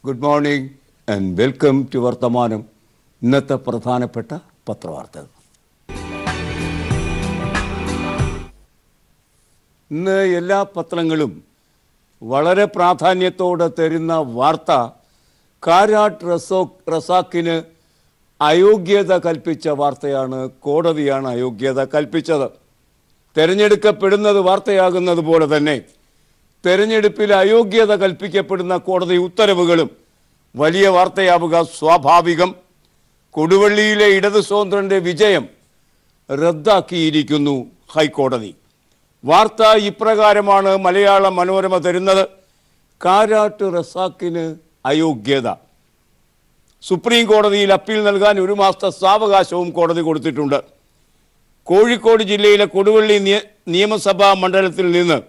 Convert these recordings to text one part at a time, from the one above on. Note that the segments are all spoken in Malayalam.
Good morning and welcome to Vartamanam. ഇന്നത്തെ പ്രധാനപ്പെട്ട പത്രവാർത്തകൾ. ഇന്ന് എല്ലാ പത്രങ്ങളും വളരെ പ്രാധാന്യത്തോടെ തരുന്ന വാർത്ത കാരാട്ട് റസാക്കിന് അയോഗ്യത കൽപ്പിച്ച വാർത്തയാണ്. കോടതിയാണ് അയോഗ്യത കൽപ്പിച്ചത്. തിരഞ്ഞെടുക്കപ്പെടുന്നത് വാർത്തയാകുന്നത് പോലെ തന്നെ തെരഞ്ഞെടുപ്പിൽ അയോഗ്യത കൽപ്പിക്കപ്പെടുന്ന കോടതി ഉത്തരവുകളും വലിയ വാർത്തയാവുക സ്വാഭാവികം. കൊടുവള്ളിയിലെ ഇടത് സ്വതന്ത്രന്റെ വിജയം റദ്ദാക്കിയിരിക്കുന്നു ഹൈക്കോടതി. വാർത്ത ഇപ്രകാരമാണ് മലയാള മനോരമ തരുന്നത്. കാരാട്ട് റസാക്കിന് അയോഗ്യത. സുപ്രീം കോടതിയിൽ അപ്പീൽ നൽകാൻ 1 മാസത്തെ സാവകാശവും കോടതി കൊടുത്തിട്ടുണ്ട്. കോഴിക്കോട് ജില്ലയിലെ കൊടുവള്ളി നിയമസഭാ മണ്ഡലത്തിൽ നിന്ന്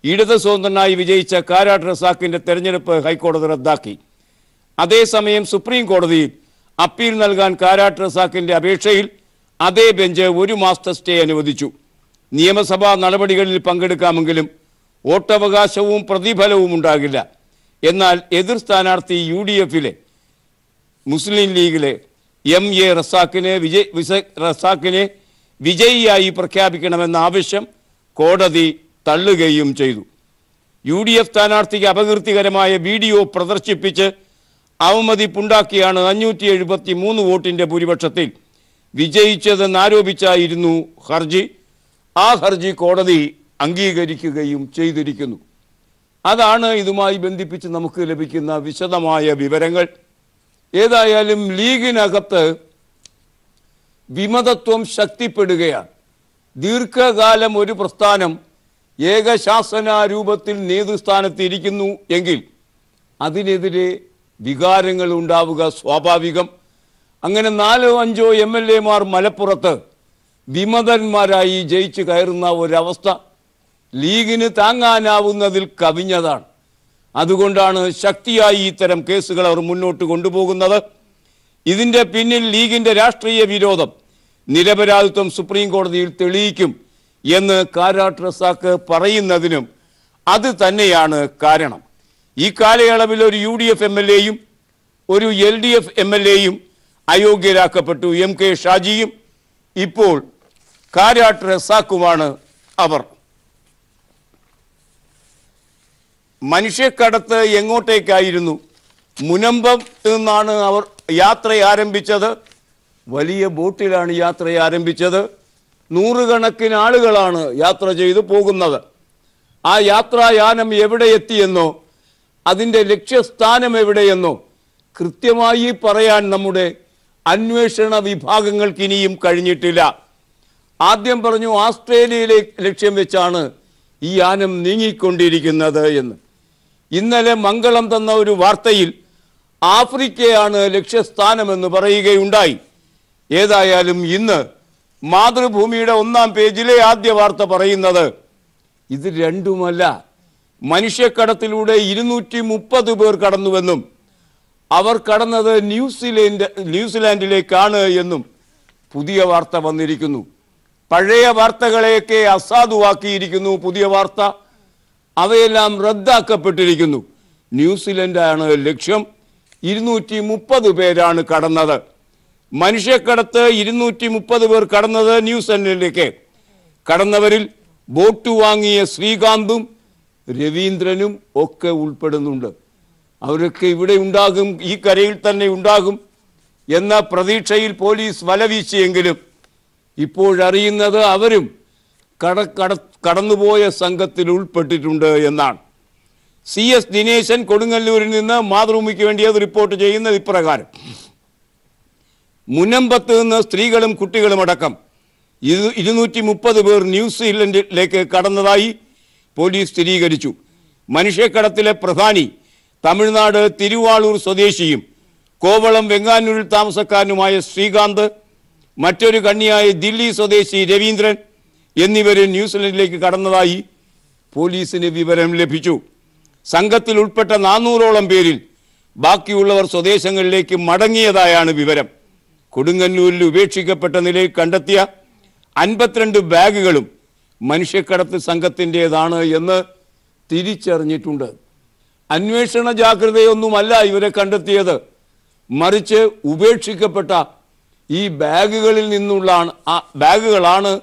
ഇടത് സ്വതന്ത്രനായി വിജയിച്ച കാരാട്ട് റസാക്കിന്റെ തെരഞ്ഞെടുപ്പ് ഹൈക്കോടതി റദ്ദാക്കി. അതേസമയം സുപ്രീം കോടതിയിൽ അപ്പീൽ നൽകാൻ കാരാട്ട് റസാക്കിന്റെ അപേക്ഷയിൽ അതേ ബെഞ്ച് 1 മാസത്തെ സ്റ്റേ അനുവദിച്ചു. നിയമസഭാ നടപടികളിൽ പങ്കെടുക്കാമെങ്കിലും വോട്ടവകാശവും പ്രതിഫലവും ഉണ്ടാകില്ല. എന്നാൽ എതിർ സ്ഥാനാർത്ഥി UDF-ലെ മുസ്ലിം ലീഗിലെ MA റസാക്കിനെ വിജയിയായി പ്രഖ്യാപിക്കണമെന്ന ആവശ്യം കോടതി തള്ളുകയും ചെയ്തു. UDF സ്ഥാനാർത്ഥിക്ക് അപകീർത്തികരമായ വീഡിയോ പ്രദർശിപ്പിച്ച് അവമതിപ്പുണ്ടാക്കിയാണ് 573 വോട്ടിന്റെ ഭൂരിപക്ഷത്തിൽ വിജയിച്ചതെന്നാരോപിച്ചായിരുന്നു ഹർജി. ആ ഹർജി കോടതി അംഗീകരിക്കുകയും ചെയ്തിരിക്കുന്നു. അതാണ് ഇതുമായി ബന്ധിപ്പിച്ച് നമുക്ക് ലഭിക്കുന്ന വിശദമായ വിവരങ്ങൾ. ഏതായാലും ലീഗിനകത്ത് വിമതത്വം ശക്തിപ്പെടുകയാണ്. ദീർഘകാലം ഒരു പ്രസ്ഥാനം ഏകശാസന രൂപത്തിൽ നേതൃസ്ഥാനത്തിരിക്കുന്നു എങ്കിൽ അതിനെതിരെ വികാരങ്ങൾ ഉണ്ടാവുക സ്വാഭാവികം. അങ്ങനെ 4-5 MLA-മാർ മലപ്പുറത്ത് വിമതന്മാരായി ജയിച്ചു കയറുന്ന ഒരവസ്ഥ ലീഗിന് താങ്ങാനാവുന്നതിൽ കവിഞ്ഞതാണ്. അതുകൊണ്ടാണ് ശക്തിയായി ഇത്തരം കേസുകൾ അവർ മുന്നോട്ട് കൊണ്ടുപോകുന്നത്. ഇതിൻ്റെ പിന്നിൽ ലീഗിൻ്റെ രാഷ്ട്രീയ വിരോധം, നിരപരാധിത്വം സുപ്രീം കോടതിയിൽ തെളിയിക്കും എന്ന് കാരാട്ട് റസാക്ക് പറയുന്നതിനും അത് തന്നെയാണ് കാരണം. ഈ കാലയളവിൽ ഒരു UDF MLA-യും ഒരു LDF MLA-യും അയോഗ്യരാക്കപ്പെട്ടു. MK ഷാജിയും ഇപ്പോൾ കാരാട്ട് റസാക്കുമാണ് അവർ. മനുഷ്യക്കടത്ത് എങ്ങോട്ടേക്കായിരുന്നു? മുനമ്പത്ത് നിന്നാണ് അവർ യാത്ര ആരംഭിച്ചത്. വലിയ ബോട്ടിലാണ് യാത്ര ആരംഭിച്ചത്. 100 കണക്കിന് ആളുകളാണ് യാത്ര ചെയ്തു പോകുന്നത്. ആ യാത്രായാനം എവിടെ എത്തിയെന്നോ അതിൻ്റെ ലക്ഷ്യസ്ഥാനം എവിടെയെന്നോ കൃത്യമായി പറയാൻ നമ്മുടെ അന്വേഷണ വിഭാഗങ്ങൾക്ക് ഇനിയും കഴിഞ്ഞിട്ടില്ല. ആദ്യം പറഞ്ഞു ഓസ്ട്രേലിയയിലെ ലക്ഷ്യം വെച്ചാണ് ഈ യാനം നീങ്ങിക്കൊണ്ടിരിക്കുന്നത് എന്ന്. ഇന്നലെ മംഗളം തന്ന ഒരു വാർത്തയിൽ ആഫ്രിക്കയാണ് ലക്ഷ്യസ്ഥാനമെന്ന് പറയുകയുണ്ടായി. ഏതായാലും ഇന്ന് മാതൃഭൂമിയുടെ 1-ാം പേജിലെ ആദ്യ വാർത്ത പറയുന്നത് ഇത് രണ്ടുമല്ല, മനുഷ്യക്കടത്തിലൂടെ 230 പേർ കടന്നുവെന്നും അവർ കടന്നത് ന്യൂസിലാൻഡിലേക്കാണ് എന്നും പുതിയ വാർത്ത വന്നിരിക്കുന്നു. പഴയ വാർത്തകളെയൊക്കെ അസാധുവാക്കിയിരിക്കുന്നു പുതിയ വാർത്ത. അവയെല്ലാം റദ്ദാക്കപ്പെട്ടിരിക്കുന്നു. ന്യൂസിലൻഡാണ് ലക്ഷ്യം. 230 പേരാണ് കടന്നത്. മനുഷ്യക്കടത്ത് 230 പേർ കടന്നത് ന്യൂസിലൻഡിലേക്ക്. കടന്നവരിൽ ബോട്ട് വാങ്ങിയ ശ്രീകാന്തും രവീന്ദ്രനും ഒക്കെ ഉൾപ്പെടുന്നുണ്ട്. അവരൊക്കെ ഇവിടെ ഉണ്ടാകും, ഈ കരയിൽ തന്നെ ഉണ്ടാകും എന്ന പ്രതീക്ഷയിൽ പോലീസ് വലവീശിയെങ്കിലും ഇപ്പോഴറിയുന്നത് അവരും കടന്നുപോയ സംഘത്തിൽ ഉൾപ്പെട്ടിട്ടുണ്ട് എന്നാണ്. CS ദിനേശൻ കൊടുങ്ങല്ലൂരിൽ നിന്ന് മാതൃഭൂമിക്ക് വേണ്ടി അത് റിപ്പോർട്ട് ചെയ്യുന്നത് ഇപ്രകാരം: മുനമ്പത്ത് നിന്ന് സ്ത്രീകളും കുട്ടികളും അടക്കം 230 പേർ ന്യൂസിലൻഡിലേക്ക് കടന്നതായി പോലീസ് സ്ഥിരീകരിച്ചു. മനുഷ്യക്കടത്തിലെ പ്രധാനി തമിഴ്നാട് തിരുവാളൂർ സ്വദേശിയും കോവളം വെങ്ങാനൂരിൽ താമസക്കാരനുമായ ശ്രീകാന്ത്, മറ്റൊരു കണ്ണിയായ ദില്ലി സ്വദേശി രവീന്ദ്രൻ എന്നിവർ ന്യൂസിലൻഡിലേക്ക് കടന്നതായി പോലീസിന് വിവരം ലഭിച്ചു. സംഘത്തിൽ ഉൾപ്പെട്ട 400ഓളം പേരിൽ ബാക്കിയുള്ളവർ സ്വദേശങ്ങളിലേക്ക് മടങ്ങിയതായാണ് വിവരം. കൊടുങ്ങല്ലൂരിൽ ഉപേക്ഷിക്കപ്പെട്ട നിലയിൽ കണ്ടെത്തിയ 52 ബാഗുകളും മനുഷ്യക്കടത്ത് സംഘത്തിൻ്റെതാണ് എന്ന് തിരിച്ചറിഞ്ഞിട്ടുണ്ട്. അന്വേഷണ ജാഗ്രതയൊന്നുമല്ല ഇവരെ കണ്ടെത്തിയത്, മറിച്ച് ഉപേക്ഷിക്കപ്പെട്ട ഈ ബാഗുകളാണ്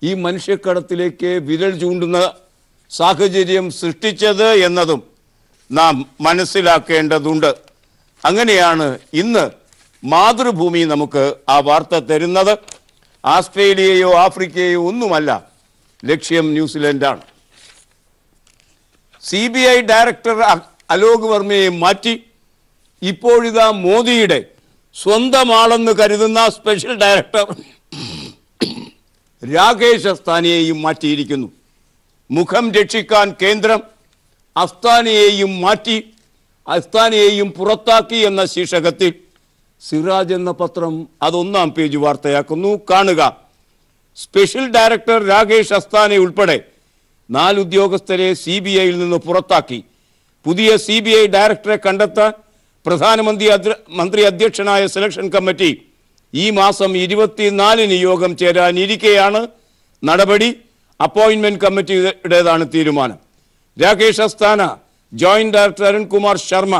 ഈ മനുഷ്യക്കടത്തിലേക്ക് വിരൽ ചൂണ്ടുന്ന സാഹചര്യം സൃഷ്ടിച്ചത് എന്നതും നാം മനസ്സിലാക്കേണ്ടതുണ്ട്. അങ്ങനെയാണ് ഇന്ന് മാതൃഭൂമി നമുക്ക് ആ വാർത്ത തരുന്നത്. ആസ്ട്രേലിയയോ ആഫ്രിക്കയോ ഒന്നുമല്ല, ലക്ഷ്യം ന്യൂസിലൻഡാണ്. CBI ഡയറക്ടർ അലോക് വർമ്മയെ മാറ്റി ഇപ്പോഴിതാ മോദിയുടെ സ്വന്തം ആളെന്ന് കരുതുന്ന സ്പെഷ്യൽ ഡയറക്ടർ രാകേഷ് അസ്താനയെയും മാറ്റിയിരിക്കുന്നു. മുഖം രക്ഷിക്കാൻ കേന്ദ്രം അസ്താനയെയും പുറത്താക്കി എന്ന ശീർഷകത്തിൽ സിറാജ് എന്ന പത്രം അത് 1-ാം പേജ് വാർത്തയാക്കുന്നു. കാണുക, സ്പെഷ്യൽ ഡയറക്ടർ രാകേഷ് അസ്താന ഉൾപ്പെടെ 4 ഉദ്യോഗസ്ഥരെ CBIയിൽ നിന്ന് പുറത്താക്കി. പുതിയ CBI ഡയറക്ടറെ കണ്ടെത്താൻ പ്രധാനമന്ത്രി അധ്യക്ഷനായ സെലക്ഷൻ കമ്മിറ്റി ഈ മാസം 24-ന് യോഗം ചേരാനിരിക്കെയാണ് നടപടി. അപ്പോയിന്റ്മെന്റ് കമ്മിറ്റിയുടേതാണ് തീരുമാനം. Rakesh Asthana, joint director Arunkumar Sharma,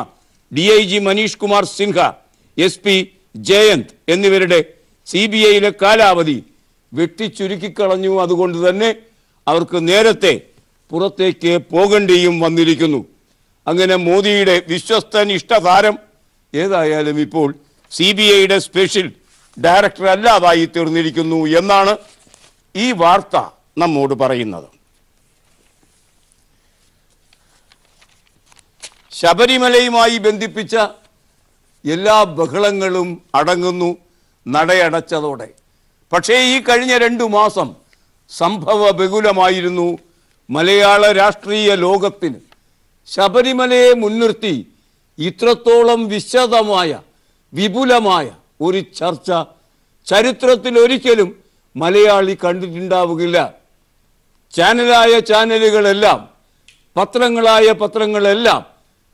DIG Manish Kumar Sinha, SP Jayant എന്നിവരുടെ CBIയിലെ കാലാവധി വെട്ടിച്ചുരുക്കിക്കളഞ്ഞു. അതുകൊണ്ട് തന്നെ അവർക്ക് നേരത്തെ പുറത്തേക്ക് പോകേണ്ടിയും വന്നിരിക്കുന്നു. അങ്ങനെ മോദിയുടെ വിശ്വസ്തൻ ഇഷ്ടതാരം ഏതായാലും ഇപ്പോൾ CBIയുടെ സ്പെഷ്യൽ ഡയറക്ടർ അല്ലാതായി തീർന്നിരിക്കുന്നു എന്നാണ് ഈ വാർത്ത നമ്മോട് പറയുന്നത്. ശബരിമലയുമായി ബന്ധിപ്പിച്ച എല്ലാ ബഹളങ്ങളും അടങ്ങുന്നു നടയടച്ചതോടെ. പക്ഷേ ഈ കഴിഞ്ഞ 2 മാസം സംഭവ ബഹുലമായിരുന്നു മലയാള രാഷ്ട്രീയ ലോകത്തിന്. ശബരിമലയെ മുൻനിർത്തി ഇത്രത്തോളം വിശദമായ വിപുലമായ ഒരു ചർച്ച ചരിത്രത്തിൽ ഒരിക്കലും മലയാളി കണ്ടിട്ടുണ്ടാവുകയില്ല. ചാനലുകളെല്ലാം പത്രങ്ങളെല്ലാം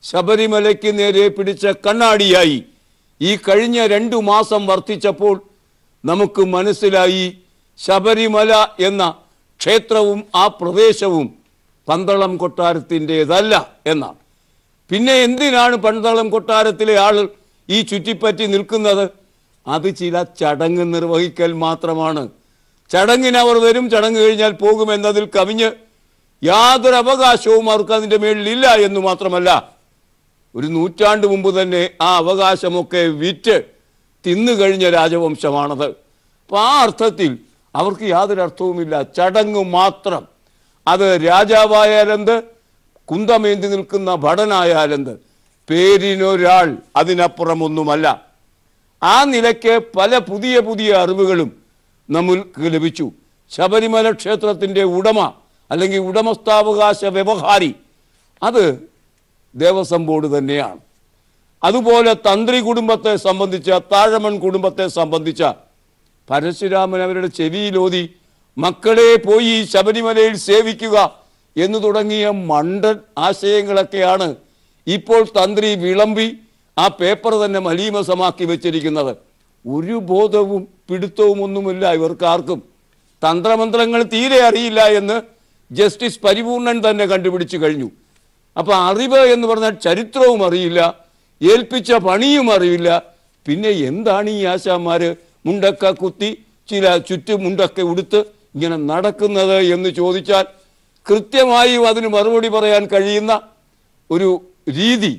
ശബരിമലയ്ക്ക് നേരെ പിടിച്ച കണ്ണാടിയായി ഈ കഴിഞ്ഞ 2 മാസം വർത്തിച്ചപ്പോൾ നമുക്ക് മനസ്സിലായി ശബരിമല എന്ന ക്ഷേത്രവും ആ പ്രദേശവും പന്തളം കൊട്ടാരത്തിൻ്റെതല്ല എന്നാണ്. പിന്നെ എന്തിനാണ് പന്തളം കൊട്ടാരത്തിലെ ആൾ ഈ ചുറ്റിപ്പറ്റി നിൽക്കുന്നത്? അത് ചില ചടങ്ങ് നിർവഹിക്കൽ മാത്രമാണ്. ചടങ്ങിന് അവർ വരും, ചടങ്ങ് കഴിഞ്ഞാൽ പോകുമെന്നതിൽ കവിഞ്ഞ് യാതൊരു അവകാശവും അവർക്ക് അതിൻ്റെ മേളിലില്ല എന്ന് മാത്രമല്ല, ഒരു നൂറ്റാണ്ട് മുമ്പ് തന്നെ ആ അവകാശമൊക്കെ വിറ്റ് തിന്നുകഴിഞ്ഞ രാജവംശമാണത്. അപ്പോൾ ആ അർത്ഥത്തിൽ അവർക്ക് യാതൊരു അർത്ഥവുമില്ല, ചടങ്ങ് മാത്രം. അത് രാജാവായാലെന്ത്, കുന്തമേന്തി നിൽക്കുന്ന ഭടനായാലെന്ത്, പേരിനൊരാൾ, അതിനപ്പുറമൊന്നുമല്ല. ആ നിലയ്ക്ക് പല പുതിയ അറിവുകളും നമുക്ക് ലഭിച്ചു. ശബരിമല ക്ഷേത്രത്തിൻ്റെ ഉടമ അല്ലെങ്കിൽ ഉടമസ്ഥാവകാശ വ്യവഹാരി അത് ദേവസ്വം ബോർഡ് തന്നെയാണ്. അതുപോലെ തന്ത്രി കുടുംബത്തെ സംബന്ധിച്ച, താഴമൺ കുടുംബത്തെ സംബന്ധിച്ച പരശുരാമൻ അവരുടെ ചെവിയിലോതി മക്കളെ പോയി ശബരിമലയിൽ സേവിക്കുക എന്ന് തുടങ്ങിയ മണ്ടൻ ആശയങ്ങളൊക്കെയാണ് ഇപ്പോൾ തന്ത്രി വിളമ്പി ആ പേപ്പർ തന്നെ മലീമസമാക്കി വെച്ചിരിക്കുന്നത്. ഒരു ബോധവും പിടുത്തവും ഒന്നുമില്ല ഇവർക്കാർക്കും. തന്ത്രമന്ത്രങ്ങൾ തീരെ അറിയില്ല എന്ന് ജസ്റ്റിസ് പരിപൂർണൻ തന്നെ കണ്ടുപിടിച്ചു കഴിഞ്ഞു. അപ്പോൾ അറിവ് എന്ന് പറഞ്ഞാൽ ചരിത്രവും അറിയില്ല, ഏൽപ്പിച്ച പണിയും അറിയില്ല. പിന്നെ എന്താണ് ഈ ആശാന്മാർ മുണ്ടൊക്കെ കുത്തി ചില ചുറ്റുമുണ്ടൊക്കെ ഉടുത്ത് ഇങ്ങനെ നടക്കുന്നത് എന്ന് ചോദിച്ചാൽ കൃത്യമായി അതിന് മറുപടി പറയാൻ കഴിയുന്ന ഒരു രീതി,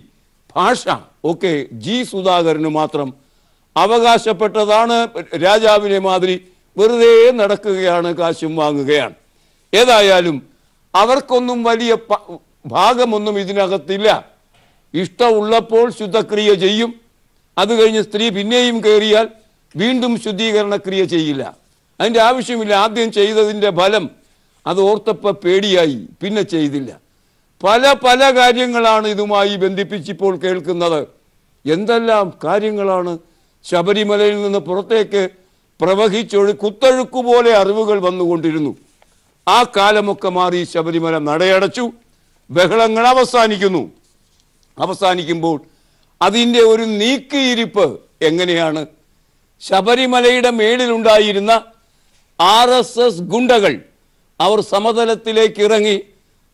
ഭാഷ ഒക്കെ ജി സുധാകരന് മാത്രം അവകാശപ്പെട്ടതാണ്. രാജാവിനെ മാതിരി വെറുതെ നടക്കുകയാണ്, കാശും വാങ്ങുകയാണ്. ഏതായാലും അവർക്കൊന്നും വലിയ ഭാഗമൊന്നും ഇതിനകത്തില്ല. ഇഷ്ടമുള്ളപ്പോൾ ശുദ്ധക്രിയ ചെയ്യും, അത് കഴിഞ്ഞ് സ്ത്രീ പിന്നെയും കയറിയാൽ വീണ്ടും ശുദ്ധീകരണക്രിയ ചെയ്യില്ല. അതിൻ്റെ ആവശ്യമില്ല. ആദ്യം ചെയ്തതിൻ്റെ ഫലം അത് ഓർത്തപ്പോൾ പേടിയായി, പിന്നെ ചെയ്തില്ല. പല കാര്യങ്ങളാണ് ഇതുമായി ബന്ധിപ്പിച്ചിപ്പോൾ കേൾക്കുന്നത്. എന്തെല്ലാം കാര്യങ്ങളാണ് ശബരിമലയിൽ നിന്ന് പുറത്തേക്ക് കുത്തൊഴുക്കുപോലെ അറിവുകൾ വന്നുകൊണ്ടിരുന്നു. ആ കാലമൊക്കെ മാറി ശബരിമല നടയടച്ചു, ബഹളങ്ങൾ അവസാനിക്കുമ്പോൾ അതിൻ്റെ ഒരു നീക്കിയിരിപ്പ് എങ്ങനെയാണ്? ശബരിമലയുടെ മേളിലുണ്ടായിരുന്ന RSS ഗുണ്ടകൾ അവർ സമതലത്തിലേക്ക് ഇറങ്ങി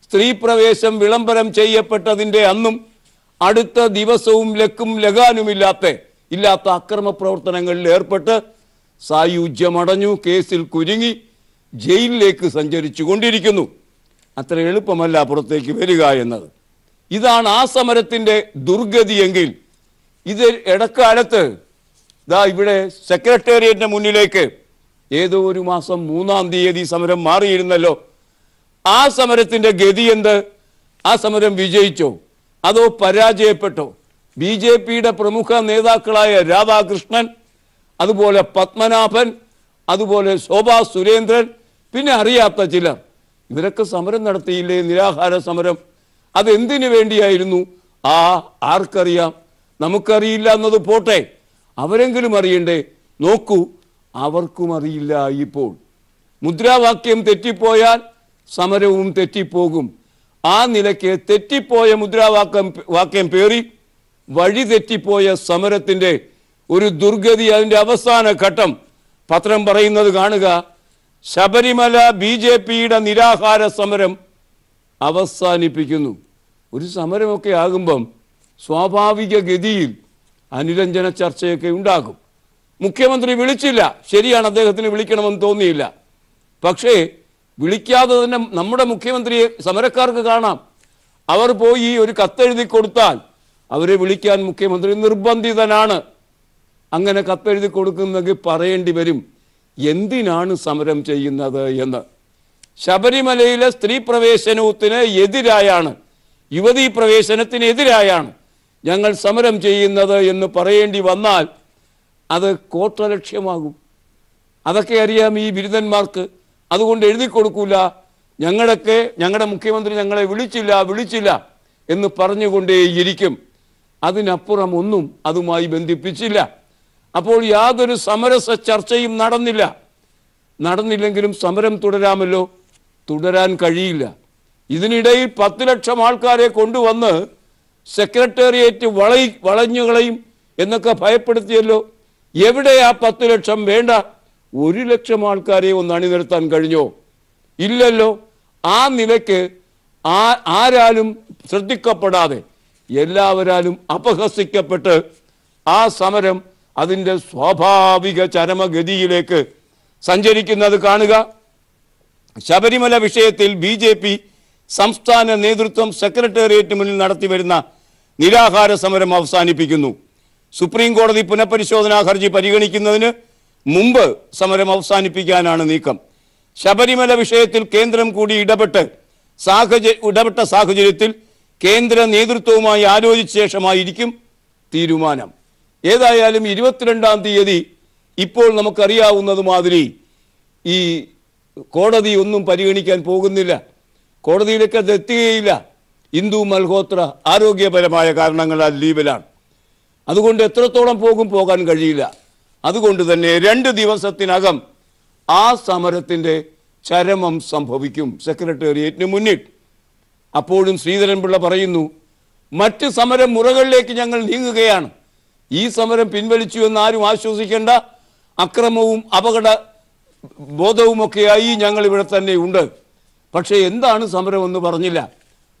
സ്ത്രീ പ്രവേശം വിളംബരം ചെയ്യപ്പെട്ടതിൻ്റെ അന്നും അടുത്ത ദിവസവും ലക്കും ലഗാനുമില്ലാത്ത അക്രമ പ്രവർത്തനങ്ങളിൽ ഏർപ്പെട്ട് സായുജ്യമടഞ്ഞു, കേസിൽ കുരുങ്ങി ജയിലിലേക്ക് സഞ്ചരിച്ചു കൊണ്ടിരിക്കുന്നു. അത്ര എളുപ്പമല്ല പുറത്തേക്ക് വരിക എന്നത്. ഇതാണ് ആ സമരത്തിൻ്റെ ദുർഗതിയെങ്കിൽ ഇത് ഇടക്കാലത്ത് ഇവിടെ സെക്രട്ടേറിയറ്റിന് മുന്നിലേക്ക് ഏതോ ഒരു മാസം 3-ാം തീയതി സമരം മാറിയിരുന്നല്ലോ. ആ സമരത്തിൻ്റെ ഗതി എന്ത്? ആ സമരം വിജയിച്ചോ അതോ പരാജയപ്പെട്ടോ? BJPയുടെ പ്രമുഖ നേതാക്കളായ രാധാകൃഷ്ണൻ, അതുപോലെ പത്മനാഭൻ, അതുപോലെ ശോഭാ സുരേന്ദ്രൻ, പിന്നെ അറിയാത്ത ചിലർ, ഇവരൊക്കെ സമരം നടത്തിയില്ലേ? നിരാഹാര സമരം. അതെന്തിനു വേണ്ടിയായിരുന്നു? ആർക്കറിയാം? നമുക്കറിയില്ല എന്നത് പോട്ടെ, അവരെങ്കിലും അറിയണ്ടേ? നോക്കൂ, അവർക്കും അറിയില്ല. ഇപ്പോൾ മുദ്രാവാക്യം തെറ്റിപ്പോയാൽ സമരവും തെറ്റിപ്പോകും. ആ നിലയ്ക്ക് തെറ്റിപ്പോയ മുദ്രാവാക്യം പേറി വഴി തെറ്റിപ്പോയ സമരത്തിൻ്റെ ഒരു ദുർഗതി, അതിൻ്റെ അവസാന ഘട്ടം പത്രം പറയുന്നത് കാണുക. ശബരിമല BJPയുടെ നിരാഹാര സമരം അവസാനിപ്പിക്കുന്നു. ഒരു സമരമൊക്കെ ആകുമ്പം സ്വാഭാവിക ഗതിയിൽ അനുരഞ്ജന ചർച്ചയൊക്കെ ഉണ്ടാകും. മുഖ്യമന്ത്രി വിളിച്ചില്ല, ശരിയാണ്, അദ്ദേഹത്തിന് വിളിക്കണമെന്ന് തോന്നിയില്ല. പക്ഷേ വിളിക്കാതെ തന്നെ നമ്മുടെ മുഖ്യമന്ത്രിയെ സമരക്കാർക്ക് കാണാം. അവർ പോയി ഒരു കത്തെഴുതി കൊടുത്താൽ അവരെ വിളിക്കാൻ മുഖ്യമന്ത്രി നിർബന്ധിതനാണ്. അങ്ങനെ കത്തെഴുതി കൊടുക്കുന്നെങ്കിൽ പറയേണ്ടി വരും എന്തിനാണ് സമരം ചെയ്യുന്നത് എന്ന്. ശബരിമലയിലെ സ്ത്രീ പ്രവേശനത്തിന് എതിരായാണ്, യുവതീ പ്രവേശനത്തിനെതിരായാണ് ഞങ്ങൾ സമരം ചെയ്യുന്നത് എന്ന് പറയേണ്ടി വന്നാൽ അത് കോട്ടലക്ഷ്യമാകും. അതൊക്കെ അറിയാം ഈ ബിരുദന്മാർക്ക്. അതുകൊണ്ട് എഴുതി കൊടുക്കൂല, ഞങ്ങളുടെ മുഖ്യമന്ത്രി ഞങ്ങളെ വിളിച്ചില്ല എന്ന് പറഞ്ഞുകൊണ്ടേയിരിക്കും. അതിനപ്പുറം ഒന്നും അതുമായി ബന്ധിപ്പിച്ചില്ല. അപ്പോൾ യാതൊരു സമരസ ചർച്ചയും നടന്നില്ലെങ്കിലും സമരം തുടരാമല്ലോ. തുടരാൻ കഴിയില്ല. ഇതിനിടയിൽ 10 ലക്ഷം ആൾക്കാരെ കൊണ്ടുവന്ന് സെക്രട്ടേറിയറ്റ് വളഞ്ഞുകളയും എന്നൊക്കെ ഭയപ്പെടുത്തിയല്ലോ. എവിടെയാ 10 ലക്ഷം? വേണ്ട, 1 ലക്ഷം ആൾക്കാരെ ഒന്ന് അണിനിരത്താൻ കഴിഞ്ഞോ? ഇല്ലല്ലോ. ആ നിലയ്ക്ക് ആരാലും ശ്രദ്ധിക്കപ്പെടാതെ എല്ലാവരാലും അപഹസിക്കപ്പെട്ട് ആ സമരം അതിൻ്റെ സ്വാഭാവിക ചരമഗതിയിലേക്ക് സഞ്ചരിക്കുന്നത് കാണുക. ശബരിമല വിഷയത്തിൽ BJP സംസ്ഥാന നേതൃത്വം സെക്രട്ടേറിയറ്റ് മുന്നിൽ നടത്തിവരുന്ന നിരാഹാര സമരം അവസാനിപ്പിക്കുന്നു. സുപ്രീം കോടതി പുനഃപരിശോധനാ ഹർജി പരിഗണിക്കുന്നതിന് മുമ്പ് സമരം അവസാനിപ്പിക്കാനാണ് നീക്കം. ശബരിമല വിഷയത്തിൽ കേന്ദ്രം കൂടി ഇടപെട്ട സാഹചര്യത്തിൽ കേന്ദ്ര നേതൃത്വവുമായി ആലോചിച്ച ശേഷമായിരിക്കും തീരുമാനം. ഏതായാലും 22-ാം തീയതി ഇപ്പോൾ നമുക്കറിയാവുന്നത് മാതിരി ഈ കോടതി ഒന്നും പരിഗണിക്കാൻ പോകുന്നില്ല. കോടതിയിലേക്ക് അത് എത്തുകയില്ല. ഇന്ദു മൽഹോത്ര ആരോഗ്യപരമായ കാരണങ്ങളാൽ ലീവിലാണ്. അതുകൊണ്ട് എത്രത്തോളം പോകാൻ കഴിയില്ല. അതുകൊണ്ട് തന്നെ 2 ദിവസത്തിനകം ആ സമരത്തിൻ്റെ ചരമം സംഭവിക്കും സെക്രട്ടേറിയറ്റിന് മുന്നിൽ. അപ്പോഴും ശ്രീധരൻപിള്ള പറയുന്നു, മറ്റ് സമരം മുറകളിലേക്ക് ഞങ്ങൾ നീങ്ങുകയാണ്. ഈ സമരം പിൻവലിച്ചു എന്ന് ആരും ആശ്വസിക്കേണ്ട. അക്രമവും അപകട ബോധവുമൊക്കെയായി ഞങ്ങൾ ഇവിടെ തന്നെ ഉണ്ട്. പക്ഷേ എന്താണ് സമരമെന്ന് പറഞ്ഞില്ല.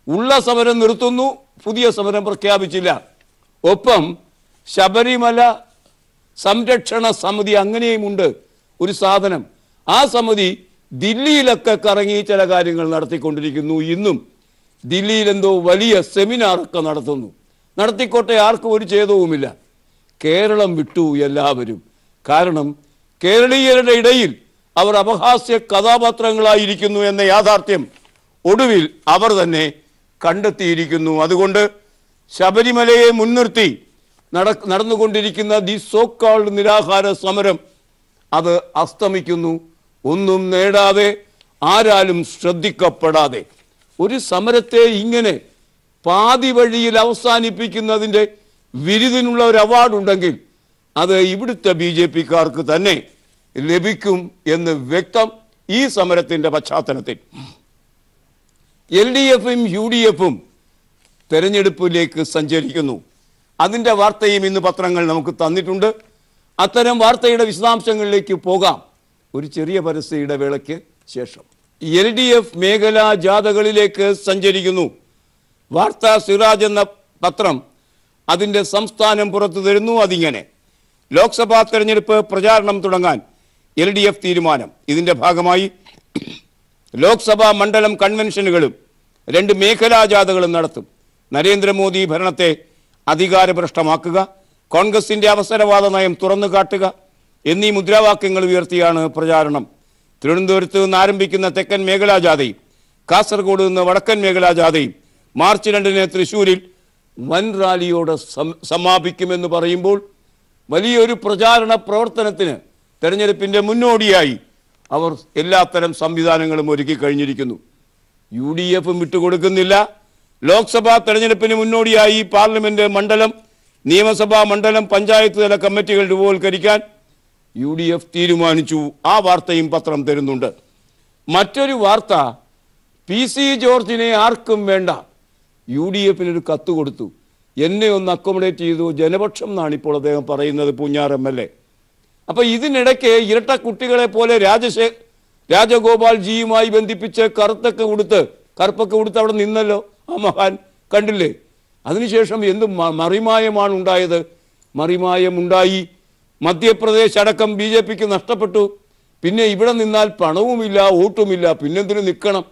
ഉള്ള സമരം നിർത്തുന്നു, പുതിയ സമരം പ്രഖ്യാപിച്ചില്ല. ഒപ്പം ശബരിമല സംരക്ഷണ സമിതി അങ്ങനെയുമുണ്ട് ഒരു സാധനം. ആ സമിതി ദില്ലിയിലൊക്കെ കറങ്ങി ചില കാര്യങ്ങൾ നടത്തിക്കൊണ്ടിരിക്കുന്നു. ഇന്നും ദില്ലിയിൽ എന്തോ വലിയ സെമിനാറൊക്കെ നടത്തിക്കോട്ടെ, ആർക്കും ഒരു ഛേദവുമില്ല. കേരളം വിട്ടു എല്ലാവരും. കാരണം കേരളീയരുടെ ഇടയിൽ അവർ അപഹാസ്യ കഥാപാത്രങ്ങളായിരിക്കുന്നു എന്ന യാഥാർത്ഥ്യം ഒടുവിൽ അവർ തന്നെ കണ്ടെത്തിയിരിക്കുന്നു. അതുകൊണ്ട് ശബരിമലയെ മുൻനിർത്തി നടന്നുകൊണ്ടിരിക്കുന്ന ദി സോ കോൾഡ് നിരാഹാര സമരം അത് അസ്തമിക്കുന്നു. ഒന്നും നേടാതെ, ആരാലും ശ്രദ്ധിക്കപ്പെടാതെ. ഒരു സമരത്തെ ഇങ്ങനെ പാതി വഴിയിൽ അവസാനിപ്പിക്കുന്നതിൻ്റെ വിരുദിനുള്ള ഒരു അവാർഡുണ്ടെങ്കിൽ അത് ഇവിടുത്തെ BJPക്കാർക്ക് തന്നെ ലഭിക്കും എന്ന് വ്യക്തം. ഈ സമരത്തിൻ്റെ പശ്ചാത്തലത്തിൽ LDFും UDFും തെരഞ്ഞെടുപ്പിലേക്ക് സഞ്ചരിക്കുന്നു. അതിൻ്റെ വാർത്തയും ഇന്ന് പത്രങ്ങൾ നമുക്ക് തന്നിട്ടുണ്ട്. അത്തരം വാർത്തയുടെ വിശദാംശങ്ങളിലേക്ക് പോകാം ഒരു ചെറിയ പരസ്യ ഇടവേളയ്ക്ക് ശേഷം. LDF മേഖലാ ജാഥകളിലേക്ക് സഞ്ചരിക്കുന്നു. വാർത്താ സിറാജ് എന്ന പത്രം അതിൻ്റെ സംസ്ഥാനം പുറത്തു തരുന്നു. അതിങ്ങനെ: ലോക്സഭാ തെരഞ്ഞെടുപ്പ് പ്രചാരണം തുടങ്ങാൻ LDF തീരുമാനം. ഇതിൻ്റെ ഭാഗമായി ലോക്സഭാ മണ്ഡലം കൺവെൻഷനുകളും 2 മേഖലാ ജാഥകളും നടത്തും. നരേന്ദ്രമോദി ഭരണത്തെ അധികാരഭ്രഷ്ടമാക്കുക, കോൺഗ്രസിൻ്റെ അവസരവാദ നയം തുറന്നു കാട്ടുക എന്നീ മുദ്രാവാക്യങ്ങൾ ഉയർത്തിയാണ് പ്രചാരണം. തിരുവനന്തപുരത്ത് നിന്ന് ആരംഭിക്കുന്ന തെക്കൻ മേഖലാ ജാഥയും കാസർഗോഡ് നിന്ന് വടക്കൻ മേഖലാ ജാഥയും മാർച്ച് 2-ന് തൃശ്ശൂരിൽ വൻ റാലിയോടെ സമാപിക്കുമെന്ന് പറയുമ്പോൾ വലിയൊരു പ്രചാരണ പ്രവർത്തനത്തിന് തെരഞ്ഞെടുപ്പിൻ്റെ മുന്നോടിയായി അവർ എല്ലാത്തരം സംവിധാനങ്ങളും ഒരുക്കി കഴിഞ്ഞിരിക്കുന്നു. UDF വിട്ടുകൊടുക്കുന്നില്ല. ലോക്സഭാ തെരഞ്ഞെടുപ്പിന് മുന്നോടിയായി പാർലമെന്റ് മണ്ഡലം, നിയമസഭാ മണ്ഡലം, പഞ്ചായത്ത് തല കമ്മിറ്റികൾ രൂപവൽക്കരിക്കാൻ UDF തീരുമാനിച്ചു. ആ വാർത്തയും പത്രം തരുന്നുണ്ട്. മറ്റൊരു വാർത്ത, PC ജോർജിനെ ആർക്കും വേണ്ട. UDFനൊരു കത്ത് കൊടുത്തു. എന്നെ ഒന്ന് അക്കോമഡേറ്റ് ചെയ്തു ജനപക്ഷം എന്നാണ് ഇപ്പോൾ അദ്ദേഹം പറയുന്നത്, പൂഞ്ഞാർ MLA. അപ്പോൾ ഇതിനിടയ്ക്ക് ഇരട്ട കുട്ടികളെ പോലെ രാജഗോപാൽജിയുമായി ബന്ധിപ്പിച്ച് കറുപ്പൊക്കെ കൊടുത്ത് അവിടെ നിന്നല്ലോ ആ മഹാൻ, കണ്ടില്ലേ? അതിനുശേഷം എന്ത് മറിമായമാണ് ഉണ്ടായത്? മറിമായമുണ്ടായി. മധ്യപ്രദേശ് അടക്കം BJPക്ക് നഷ്ടപ്പെട്ടു. പിന്നെ ഇവിടെ നിന്നാൽ പണവുമില്ല, വോട്ടുമില്ല, പിന്നെന്തിനു നിൽക്കണം?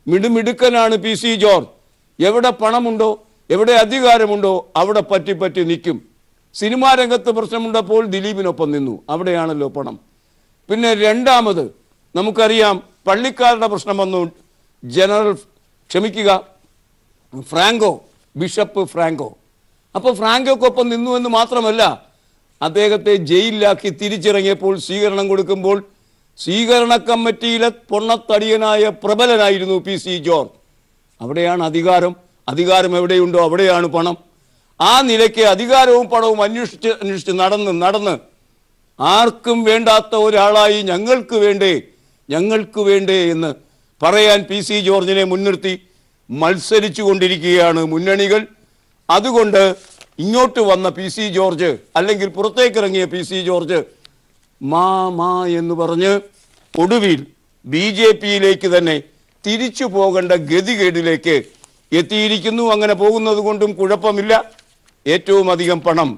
മിടുമിടുക്കനാണ് PC ജോർജ്. എവിടെ പണമുണ്ടോ, എവിടെ അധികാരമുണ്ടോ അവിടെ പറ്റി നിൽക്കും. സിനിമാ രംഗത്ത് പ്രശ്നമുണ്ടപ്പോൾ ദിലീപിനൊപ്പം നിന്നു, അവിടെയാണല്ലോ പണം. പിന്നെ രണ്ടാമത് നമുക്കറിയാം പള്ളിക്കാരുടെ പ്രശ്നം വന്നു. Bishop Franco. അപ്പോൾ ഫ്രാങ്കോക്കൊപ്പം നിന്നു എന്ന് മാത്രമല്ല, അദ്ദേഹത്തെ ജയിലിലാക്കി തിരിച്ചിറങ്ങിയപ്പോൾ സ്വീകരണം കൊടുക്കുമ്പോൾ സ്വീകരണ കമ്മിറ്റിയിലെ പൊണ്ണത്തടിയനായ പ്രബലനായിരുന്നു PC ജോർജ്. അവിടെയാണ് അധികാരം എവിടെയുണ്ടോ അവിടെയാണ് പണം. ആ നിലയ്ക്ക് അധികാരവും പണവും അന്വേഷിച്ച് നടന്ന് ആർക്കും വേണ്ടാത്ത ഒരാളായി ഞങ്ങൾക്ക് വേണ്ടേ എന്ന് പറയാൻ PC ജോർജിനെ മുൻനിർത്തി മത്സരിച്ചു കൊണ്ടിരിക്കുകയാണ് മുന്നണികൾ. അതുകൊണ്ട് ഇങ്ങോട്ട് വന്ന PC ജോർജ്, അല്ലെങ്കിൽ പുറത്തേക്കിറങ്ങിയ PC ജോർജ് മാ എന്ന് പറഞ്ഞ് ഒടുവിൽ BJPയിലേക്ക് തന്നെ തിരിച്ചു പോകേണ്ട ഗതികേടിലേക്ക് എത്തിയിരിക്കുന്നു. അങ്ങനെ പോകുന്നത് കൊണ്ടും കുഴപ്പമില്ല. ഏറ്റവും അധികം പണം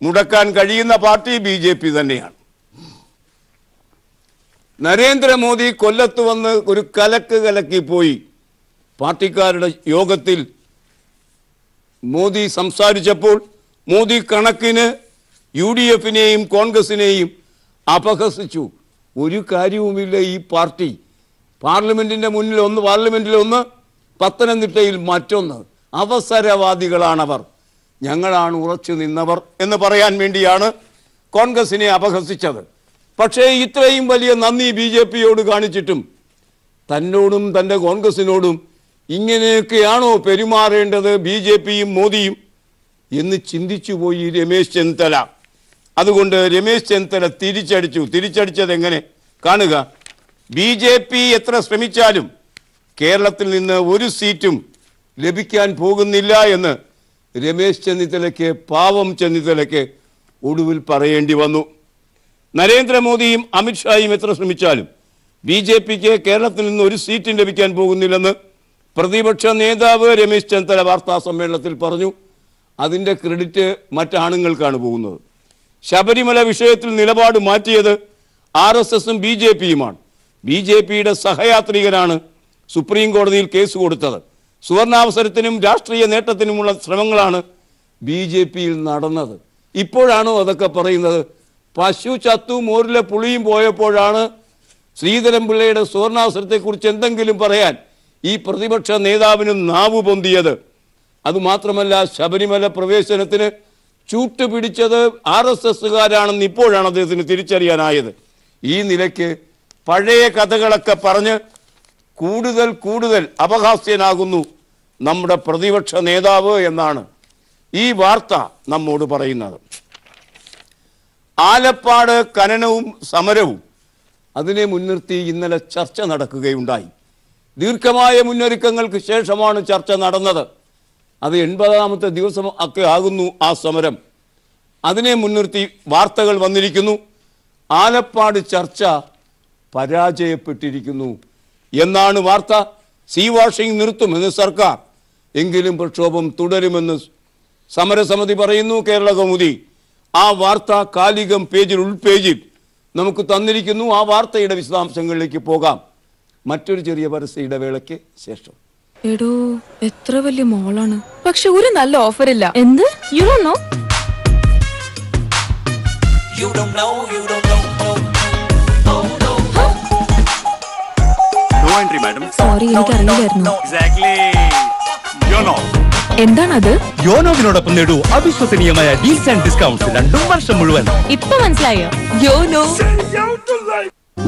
മുടക്കാൻ കഴിയുന്ന പാർട്ടി BJP തന്നെയാണ്. നരേന്ദ്രമോദി കൊല്ലത്ത് വന്ന് ഒരു കലക്കിപ്പോയി. പാർട്ടിക്കാരുടെ യോഗത്തിൽ മോദി സംസാരിച്ചപ്പോൾ മോദി കണക്കിന് UDFനെയും കോൺഗ്രസിനെയും അപഹസിച്ചു. ഒരു കാര്യവുമില്ല ഈ പാർട്ടി. പാർലമെന്റിന്റെ മുന്നിൽ ഒന്ന്, പത്തനംതിട്ടയിൽ മറ്റൊന്ന്. അവസരവാദികളാണവർ, ഞങ്ങളാണ് ഉറച്ചു നിന്നവർ എന്ന് പറയാൻ വേണ്ടിയാണ് കോൺഗ്രസിനെ അപഹസിച്ചത്. പക്ഷേ ഇത്രയും വലിയ നന്ദി BJPയോട് കാണിച്ചിട്ടും തന്നോടും തൻ്റെ കോൺഗ്രസിനോടും ഇങ്ങനെയൊക്കെയാണോ പെരുമാറേണ്ടത് BJPയും മോദിയും എന്ന് ചിന്തിച്ചു പോയി രമേശ് ചെന്നിത്തല. അതുകൊണ്ട് രമേശ് ചെന്നിത്തല തിരിച്ചടിച്ചത് എങ്ങനെ കാണുക? BJP എത്ര ശ്രമിച്ചാലും കേരളത്തിൽ നിന്ന് ഒരു സീറ്റും ലഭിക്കാൻ പോകുന്നില്ല എന്ന് രമേശ് ചെന്നിത്തലയ്ക്ക്, പാവം ചെന്നിത്തലയ്ക്ക് ഒടുവിൽ പറയേണ്ടി വന്നു. നരേന്ദ്രമോദിയും അമിത്ഷായും എത്ര ശ്രമിച്ചാലും BJPക്ക് കേരളത്തിൽ നിന്ന് ഒരു സീറ്റും ലഭിക്കാൻ പോകുന്നില്ലെന്ന് പ്രതിപക്ഷ നേതാവ് രമേശ് ചെന്നിത്തല വാർത്താ സമ്മേളനത്തിൽ പറഞ്ഞു. അതിൻ്റെ ക്രെഡിറ്റ് മറ്റാണുങ്ങൾക്കാണ് പോകുന്നത്. ശബരിമല വിഷയത്തിൽ നിലപാട് മാറ്റിയത് RSSും BJPയുമാണ്. BJPയുടെ സഹയാത്രികനാണ് സുപ്രീം കോടതിയിൽ കേസ് കൊടുത്തത്. സുവർണാവസരത്തിനും രാഷ്ട്രീയ നേട്ടത്തിനുമുള്ള ശ്രമങ്ങളാണ് BJPയിൽ നടന്നത്. ഇപ്പോഴാണോ അതൊക്കെ പറയുന്നത്? പശു ചത്തു മോരിലെ പുളിയും പോയപ്പോഴാണ് ശ്രീധരൻപിള്ളയുടെ സുവർണാവസരത്തെക്കുറിച്ച് എന്തെങ്കിലും പറയാൻ ഈ പ്രതിപക്ഷ നേതാവിനും നാവ് പൊന്തിയത്. അതുമാത്രമല്ല, ശബരിമല പ്രവേശനത്തിന് ചൂട്ടുപിടിച്ചത് RSSകാരാണെന്ന് ഇപ്പോഴാണ് അദ്ദേഹത്തിന് തിരിച്ചറിയാനായത്. ഈ നിലയ്ക്ക് പഴയ കഥകളൊക്കെ പറഞ്ഞ് കൂടുതൽ അപഹാസ്യനാകുന്നു നമ്മുടെ പ്രതിപക്ഷ നേതാവ് എന്നാണ് ഈ വാർത്ത നമ്മോട് പറയുന്നത്. ആലപ്പാട് ഖനനവും സമരവും അതിനെ മുൻനിർത്തി ഇന്നലെ ചർച്ച നടക്കുകയുണ്ടായി. ദീർഘമായ മുന്നൊരുക്കങ്ങൾക്ക് ശേഷമാണ് ചർച്ച നടന്നത്. അത് 80ാമത്തെ ദിവസം ഒക്കെ ആകുന്നു ആ സമരം. അതിനെ മുൻനിർത്തി വാർത്തകൾ വന്നിരിക്കുന്നു. ആലപ്പാട് ചർച്ച പരാജയപ്പെട്ടിരിക്കുന്നു എന്നാണ് വാർത്ത. സീ വാഷിംഗ് നിർത്തുമെന്ന് സർക്കാർ, എങ്കിലും പ്രക്ഷോഭം തുടരുമെന്ന് സമരസമിതി പറയുന്നു, കേരള കൗമുദി ആ വാർത്ത കാലികം പേജിൽ ഉൾപേജിൽ നമുക്ക് തന്നിരിക്കുന്നു. ആ വാർത്തയുടെ വിശദാംശങ്ങളിലേക്ക് പോകാം മറ്റൊരു ചെറിയ പരസ്യ ഇടവേളയ്ക്ക് ശേഷം. എടോ എത്ര വലിയ മോളാണ്, പക്ഷെ ഒരു നല്ല ഓഫർ ഇല്ല. എന്ത്? You don't know? No entry, madam. Sorry, എനിക്ക് അറിയില്ലായിരുന്നു. Exactly. Yono. എന്താണത്? യോനോവിനോടൊപ്പം നേടൂ അവിശ്വസനീയമായ ഡീൽസ് ആൻഡ് ഡിസ്കൗണ്ട്സ് 2 വർഷം മുഴുവൻ. ഇപ്പൊ മനസ്സിലായോ? യോനോ.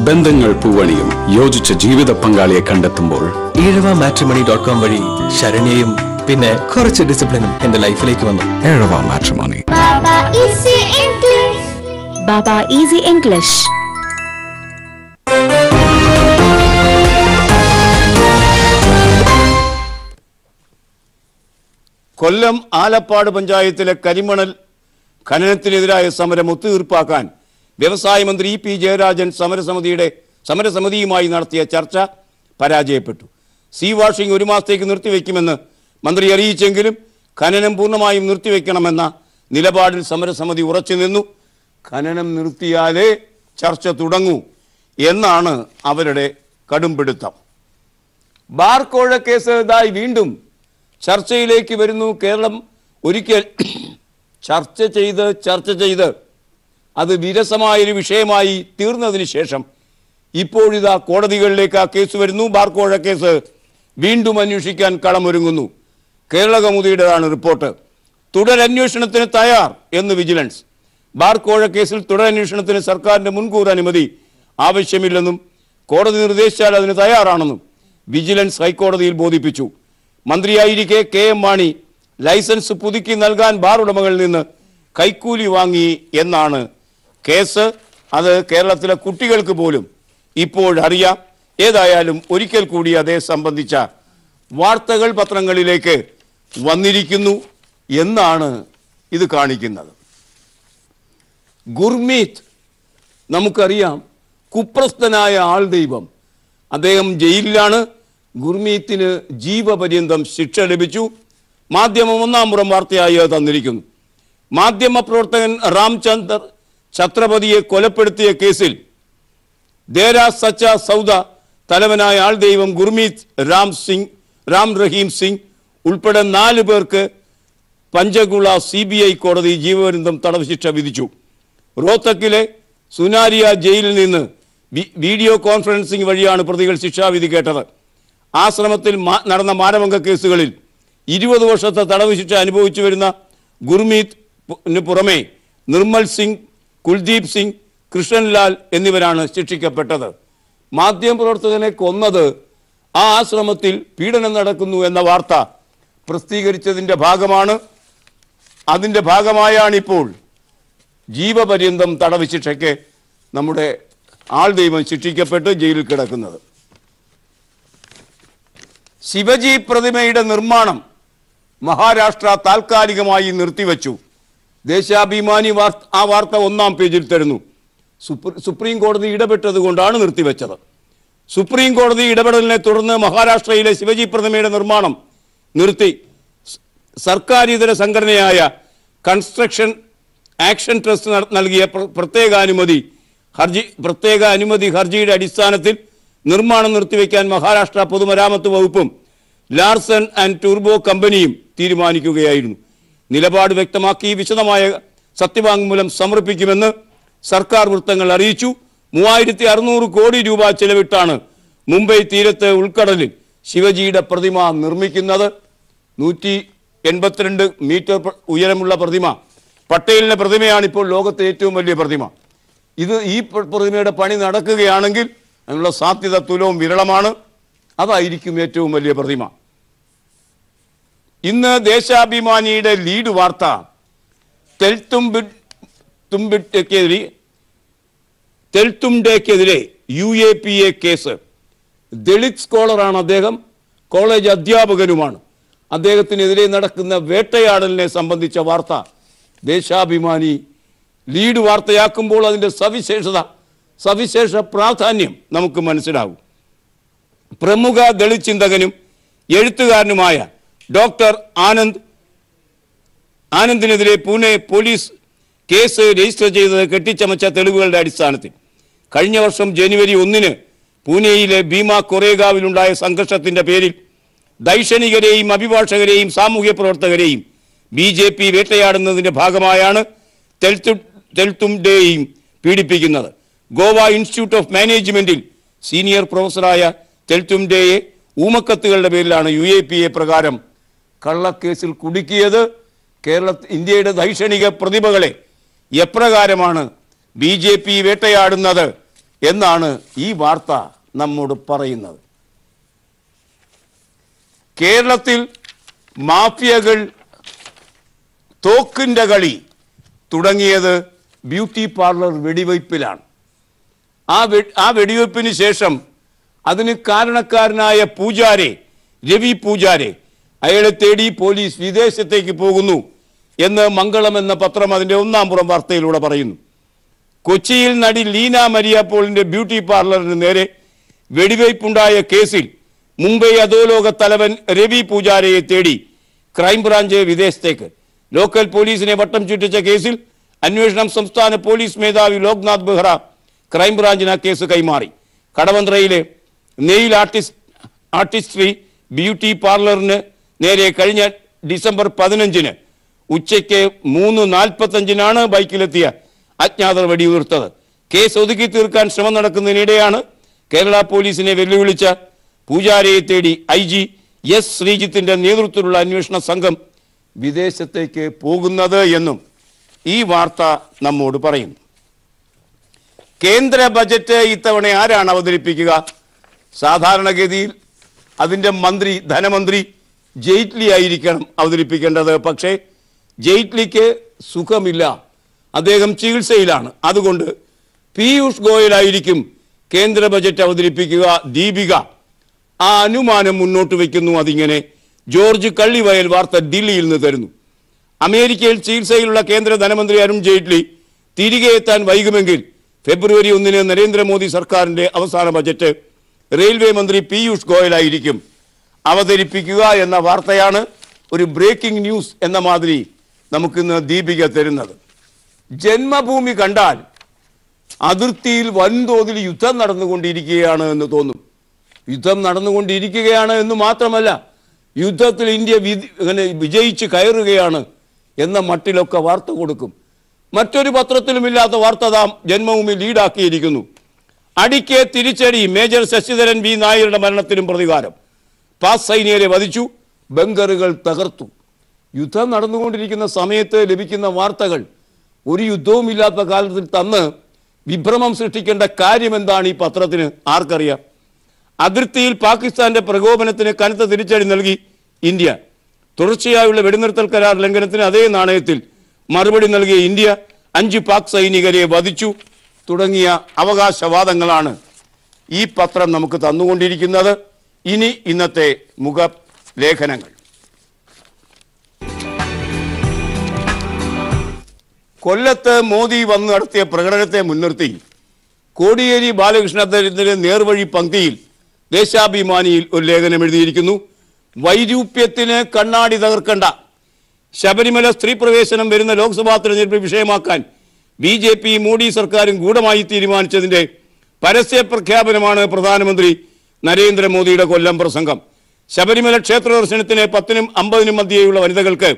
ബന്ധങ്ങൾ പൂവണിയും യോജിച്ച ജീവിത പങ്കാളിയെ കണ്ടെത്തുമ്പോൾ EഴവMatrimony.com വഴി ശരണ്യയും പിന്നെ കുറച്ച് ഡിസിപ്ലിനും എന്റെ ലൈഫിലേക്ക് വന്നു. ഏഴവ മാട്രിമോണി. Baba Easy English. കൊല്ലം ആലപ്പാട് പഞ്ചായത്തിലെ കരിമണൽ ഖനനത്തിനെതിരായ സമരം ഒത്തുതീർപ്പാക്കാൻ വ്യവസായ മന്ത്രി ഇ പി ജയരാജൻ സമരസമിതിയുമായി നടത്തിയ ചർച്ച പരാജയപ്പെട്ടു. സീ വാഷിംഗ് 1 മാസത്തേക്ക് നിർത്തിവെക്കുമെന്ന് മന്ത്രി അറിയിച്ചെങ്കിലും ഖനനം പൂർണ്ണമായും നിർത്തിവെക്കണമെന്ന നിലപാടിൽ സമരസമിതി ഉറച്ചു നിന്നു. ഖനനം നിർത്തിയാലേ ചർച്ച തുടങ്ങൂ എന്നാണ് അവരുടെ കടുംപിടുത്തം. ബാർക്കോഴ കേസ് ഇതായി വീണ്ടും ചർച്ചയിലേക്ക് വരുന്നു. കേരളം ഒരിക്കൽ ചർച്ച ചെയ്ത് അത് വിരസമായൊരു വിഷയമായി തീർന്നതിന് ശേഷം ഇപ്പോഴിതാ കോടതികളിലേക്ക് ആ കേസ് വരുന്നു. ബാർക്കോഴ കേസ് വീണ്ടും അന്വേഷിക്കാൻ കളമൊരുങ്ങുന്നു. കേരള കൗമുദിയുടേതാണ് റിപ്പോർട്ട്. തുടരന്വേഷണത്തിന് തയ്യാർ എന്ന് വിജിലൻസ്. ബാർക്കോഴ കേസിൽ തുടരന്വേഷണത്തിന് സർക്കാരിൻ്റെ മുൻകൂർ അനുമതി ആവശ്യമില്ലെന്നും കോടതി നിർദ്ദേശിച്ചാൽ അതിന് തയ്യാറാണെന്നും വിജിലൻസ് ഹൈക്കോടതിയിൽ ബോധിപ്പിച്ചു. മന്ത്രിയായിരിക്കെ KM മാണി ലൈസൻസ് പുതുക്കി നൽകാൻ ബാർ ഉടമകളിൽ നിന്ന് കൈക്കൂലി വാങ്ങി എന്നാണ് കേസ്. അത് കേരളത്തിലെ കുട്ടികൾക്ക് പോലും ഇപ്പോഴറിയാം. ഏതായാലും ഒരിക്കൽ കൂടി അതേ സംബന്ധിച്ച വാർത്തകൾ പത്രങ്ങളിലേക്ക് വന്നിരിക്കുന്നു എന്നാണ് ഇത് കാണിക്കുന്നത്. ഗുർമീത് നമുക്കറിയാം, കുപ്രസ്ഥനായ ആൾ ദൈവം. അദ്ദേഹം ജയിലിലാണ്. ഗുർമീത്തിന് ജീവപര്യന്തം ശിക്ഷ ലഭിച്ചു. മാധ്യമം 1-ാം പുറം വാർത്തയായി തന്നിരിക്കുന്നു. മാധ്യമപ്രവർത്തകൻ റാംചന്ദർ ഛത്രപതിയെ കൊലപ്പെടുത്തിയ കേസിൽ ദേരാ സച്ച സൗദ തലവനായ ആൾ ദൈവം ഗുർമീത് രാം റഹീം സിംഗ് ഉൾപ്പെടെ 4 പേർക്ക് പഞ്ചഗുള CBI കോടതി ജീവപര്യന്തം തടവ് ശിക്ഷ വിധിച്ചു. റോത്തക്കിലെ സുനാരിയ ജയിലിൽ നിന്ന് വീഡിയോ കോൺഫറൻസിംഗ് വഴിയാണ് പ്രതികൾ ശിക്ഷാവിധി കേട്ടത്. ആശ്രമത്തിൽ നടന്ന മാനഭംഗ കേസുകളിൽ 20 വർഷത്തെ തടവ് ശിക്ഷ അനുഭവിച്ചു വരുന്ന ഗുർമീതിന് പുറമെ നിർമ്മൽ സിംഗ്, കുൽദീപ് സിംഗ്, കൃഷ്ണൻലാൽ എന്നിവരാണ് ശിക്ഷിക്കപ്പെട്ടത്. മാധ്യമപ്രവർത്തകനെ കൊന്നത് ആ ആശ്രമത്തിൽ പീഡനം നടക്കുന്നു എന്ന വാർത്ത പ്രസിദ്ധീകരിച്ചതിൻ്റെ ഭാഗമാണ്. അതിൻ്റെ ഭാഗമായാണിപ്പോൾ ജീവപര്യന്തം തടവ് ശിക്ഷയ്ക്ക് നമ്മുടെ ആൾ ദൈവം ശിക്ഷിക്കപ്പെട്ട് ജയിലിൽ കിടക്കുന്നത്. ശിവജി പ്രതിമയുടെ നിർമ്മാണം മഹാരാഷ്ട്ര താൽക്കാലികമായി നിർത്തിവെച്ചു. ദേശാഭിമാനി ആ വാർത്ത 1-ാം പേജിൽ തരുന്നു. സുപ്രീം കോടതി ഇടപെട്ടത് കൊണ്ടാണ് നിർത്തിവെച്ചത്. സുപ്രീം കോടതി ഇടപെടലിനെ തുടർന്ന് മഹാരാഷ്ട്രയിലെ ശിവജി പ്രതിമയുടെ നിർമ്മാണം നിർത്തി. സർക്കാരിതര സംഘടനയായ കൺസ്ട്രക്ഷൻ ആക്ഷൻ ട്രസ്റ്റ് നൽകിയ പ്രത്യേക അനുമതി ഹർജിയുടെ അടിസ്ഥാനത്തിൽ നിർമ്മാണം നിർത്തിവെക്കാൻ മഹാരാഷ്ട്ര പൊതുമരാമത്ത് വകുപ്പും ലാർസൺ ആൻഡ് ടൂർബോ കമ്പനിയും തീരുമാനിക്കുകയായിരുന്നു. നിലപാട് വ്യക്തമാക്കി വിശദമായ സത്യവാങ്മൂലം സമർപ്പിക്കുമെന്ന് സർക്കാർ വൃത്തങ്ങൾ അറിയിച്ചു. 3600 കോടി രൂപ ചെലവിട്ടാണ് മുംബൈ തീരത്ത് ഉൾക്കടലിൽ ശിവജിയുടെ പ്രതിമ നിർമ്മിക്കുന്നത്. 182 മീറ്റർ ഉയരമുള്ള പ്രതിമ. പട്ടേലിന്റെ പ്രതിമയാണ് ഇപ്പോൾ ലോകത്തെ ഏറ്റവും വലിയ പ്രതിമ. ഈ പ്രതിമയുടെ പണി നടക്കുകയാണെങ്കിൽ അതിനുള്ള സാധ്യത തുലവും വിരളമാണ്. അതായിരിക്കും ഏറ്റവും വലിയ പ്രതിമ. ഇന്ന് ദേശാഭിമാനിയുടെ ലീഡ് വാർത്ത തെൽത്തുംഡെക്കെതിരെ UAPA കേസ്. ദളിത് സ്കോളറാണ് അദ്ദേഹം, കോളേജ് അധ്യാപകനുമാണ്. അദ്ദേഹത്തിനെതിരെ നടക്കുന്ന വേട്ടയാടലിനെ സംബന്ധിച്ച വാർത്ത ദേശാഭിമാനി ലീഡ് വാർത്തയാക്കുമ്പോൾ അതിൻ്റെ സവിശേഷ പ്രാധാന്യം നമുക്ക് മനസ്സിലാകും. പ്രമുഖ ദളിത് ചിന്തകനും എഴുത്തുകാരനുമായ ഡോക്ടർ ആനന്ദിനെതിരെ പൂനെ പോലീസ് കേസ് രജിസ്റ്റർ ചെയ്തത് കെട്ടിച്ചമച്ച തെളിവുകളുടെ അടിസ്ഥാനത്തിൽ. കഴിഞ്ഞ വർഷം ജനുവരി 1 പൂനെയിലെ ഭീമ കൊറേഗാവിലുണ്ടായ സംഘർഷത്തിന്റെ പേരിൽ ദൈക്ഷണികരെയും അഭിഭാഷകരെയും സാമൂഹ്യ പ്രവർത്തകരെയും BJP വേട്ടയാടുന്നതിന്റെ ഭാഗമായാണ് തെൽത്തുംഡെയും പീഡിപ്പിക്കുന്നത്. ഗോവ ഇൻസ്റ്റിറ്റ്യൂട്ട് ഓഫ് മാനേജ്മെന്റിൽ സീനിയർ പ്രൊഫസറായ തെൽത്തുംഡെയെ ഊമക്കത്തുകളുടെ പേരിലാണ് UAPA പ്രകാരം കള്ളക്കേസിൽ കുടുക്കിയത്. ഇന്ത്യയുടെ ദൈക്ഷണിക പ്രതിഭകളെ എപ്രകാരമാണ് BJP വേട്ടയാടുന്നത് എന്നാണ് ഈ വാർത്ത നമ്മോട് പറയുന്നത്. കേരളത്തിൽ മാഫിയകൾ തോക്കിൻ്റെ കളി തുടങ്ങിയത് ബ്യൂട്ടി പാർലർ വെടിവയ്പ്പിലാണ്. ആ വെടിവയ്പ്പിന് ശേഷം അതിന് കാരണക്കാരനായ രവി പൂജാരെ അയാളെ തേടി പോലീസ് വിദേശത്തേക്ക് പോകുന്നു എന്ന് മംഗളം എന്ന പത്രം അതിൻ്റെ 1-ാം പുറം വാർത്തയിലൂടെ പറയുന്നു. കൊച്ചിയിൽ നടി ലീന മരിയ പോളിന്റെ ബ്യൂട്ടി പാർലറിന് നേരെ വെടിവയ്പുണ്ടായ കേസിൽ മുംബൈ അധോലോക തലവൻ രവി പൂജാരയെ തേടി ക്രൈംബ്രാഞ്ച് വിദേശത്തേക്ക്. ലോക്കൽ പോലീസിനെ വട്ടം ചുറ്റിച്ച കേസിൽ അന്വേഷണം സംസ്ഥാന പോലീസ് മേധാവി ലോക്നാഥ് ബെഹ്റ ക്രൈംബ്രാഞ്ചിന് കേസ് കൈമാറി. കടവന്ത്രയിലെ നെയിൽ ആർട്ടിസ്ട്രി ബ്യൂട്ടി പാർലറിന് നേരെ കഴിഞ്ഞ ഡിസംബർ 15 ഉച്ചയ്ക്ക് 3:45 ബൈക്കിലെത്തിയ അജ്ഞാതർ വെടിയുതിർത്തത്. കേസ് ഒതുക്കി തീർക്കാൻ ശ്രമം നടക്കുന്നതിനിടെയാണ് കേരള പോലീസിനെ വെല്ലുവിളിച്ച പൂജാരയെ തേടി IG S ശ്രീജിത്തിന്റെ നേതൃത്വത്തിലുള്ള അന്വേഷണ സംഘം വിദേശത്തേക്ക് പോകുന്നത് എന്നും ഈ വാർത്ത നമ്മോട് പറയുന്നു. കേന്ദ്ര ബജറ്റ് ഇത്തവണ ആരാണ് അവതരിപ്പിക്കുക? സാധാരണഗതിയിൽ അതിൻ്റെ ധനമന്ത്രി ജെയ്റ്റ്ലി ആയിരിക്കണം അവതരിപ്പിക്കേണ്ടത്. പക്ഷേ ജെയ്റ്റ്ലിക്ക് സുഖമില്ല, അദ്ദേഹം ചികിത്സയിലാണ്. അതുകൊണ്ട് പീയൂഷ് ഗോയലായിരിക്കും കേന്ദ്ര ബജറ്റ് അവതരിപ്പിക്കുക. ദീപിക ആ അനുമാനം മുന്നോട്ട് വയ്ക്കുന്നു. അതിങ്ങനെ ജോർജ് കള്ളിവയൽ വാർത്ത ദില്ലിയിൽ നിന്ന് തരുന്നു. അമേരിക്കയിൽ ചികിത്സയിലുള്ള കേന്ദ്ര ധനമന്ത്രി അരുൺ ജെയ്റ്റ്ലി തിരികെ എത്താൻ വൈകുമെങ്കിൽ ഫെബ്രുവരി 1 നരേന്ദ്രമോദി സർക്കാരിൻ്റെ അവസാന ബജറ്റ് റെയിൽവേ മന്ത്രി പീയൂഷ് ഗോയലായിരിക്കും അവതരിപ്പിക്കുക എന്ന വാർത്തയാണ് ഒരു ബ്രേക്കിംഗ് ന്യൂസ് എന്ന മാതിരി നമുക്കിന്ന് ദീപിക തരുന്നത്. ജന്മഭൂമി കണ്ടാൽ അതിർത്തിയിൽ വൻതോതിൽ യുദ്ധം നടന്നുകൊണ്ടിരിക്കുകയാണ് എന്ന് തോന്നും. യുദ്ധം നടന്നുകൊണ്ടിരിക്കുകയാണ് എന്ന് മാത്രമല്ല, യുദ്ധത്തിൽ ഇന്ത്യ വിജയിച്ച് കയറുകയാണ് എന്ന മട്ടിലൊക്കെ വാർത്ത കൊടുക്കും. മറ്റൊരു പത്രത്തിലുമില്ലാത്ത വാർത്ത ജന്മഭൂമി ലീഡാക്കിയിരിക്കുന്നു. അടിക്ക് തിരിച്ചടി, മേജർ ശശിധരൻ V നായരുടെ മരണത്തിനും പ്രതികാരം. പാക് സൈനികരെ വധിച്ചു, ബങ്കറുകൾ തകർത്തു. യുദ്ധം നടന്നുകൊണ്ടിരിക്കുന്ന സമയത്ത് ലഭിക്കുന്ന വാർത്തകൾ ഒരു യുദ്ധവുമില്ലാത്ത കാലത്തിൽ തന്ന് വിഭ്രമം സൃഷ്ടിക്കേണ്ട കാര്യമെന്താണ് ഈ പത്രത്തിന്? ആർക്കറിയാം? അതിർത്തിയിൽ പാകിസ്ഥാന്റെ പ്രകോപനത്തിന് കനത്ത തിരിച്ചടി നൽകി ഇന്ത്യ. തുടർച്ചയായുള്ള വെടിനിർത്തൽ കരാർ ലംഘനത്തിന് അതേ നാണയത്തിൽ മറുപടി നൽകിയ ഇന്ത്യ 5 പാക് സൈനികരെ വധിച്ചു തുടങ്ങിയ അവകാശവാദങ്ങളാണ് ഈ പത്രം നമുക്ക് തന്നുകൊണ്ടിരിക്കുന്നത്. ഇനി ഇന്നത്തെ മുഖലേഖനങ്ങൾ. കൊല്ലത്ത് മോദി വന്ന് നടത്തിയ പ്രകടനത്തെ മുൻനിർത്തി കോടിയേരി ബാലകൃഷ്ണന്റെ നേർവഴി പങ്ക്തിയിൽ ദേശാഭിമാനിയിൽ ഒരു ലേഖനം എഴുതിയിരിക്കുന്നു. വൈരൂപ്യത്തിന് കണ്ണാടി തകർക്കണ്ട. ശബരിമല സ്ത്രീ പ്രവേശനം വരുന്ന ലോക്സഭാ തെരഞ്ഞെടുപ്പ് വിഷയമാക്കാൻ BJP മോഡി സർക്കാരും ഗൂഢമായി തീരുമാനിച്ചതിന്റെ പരസ്യ പ്രഖ്യാപനമാണ് പ്രധാനമന്ത്രി നരേന്ദ്രമോദിയുടെ കൊല്ലം പ്രസംഗം. ശബരിമല ക്ഷേത്ര ദർശനത്തിന് 10-നും 50-നും മധ്യേയുള്ള വനിതകൾക്ക്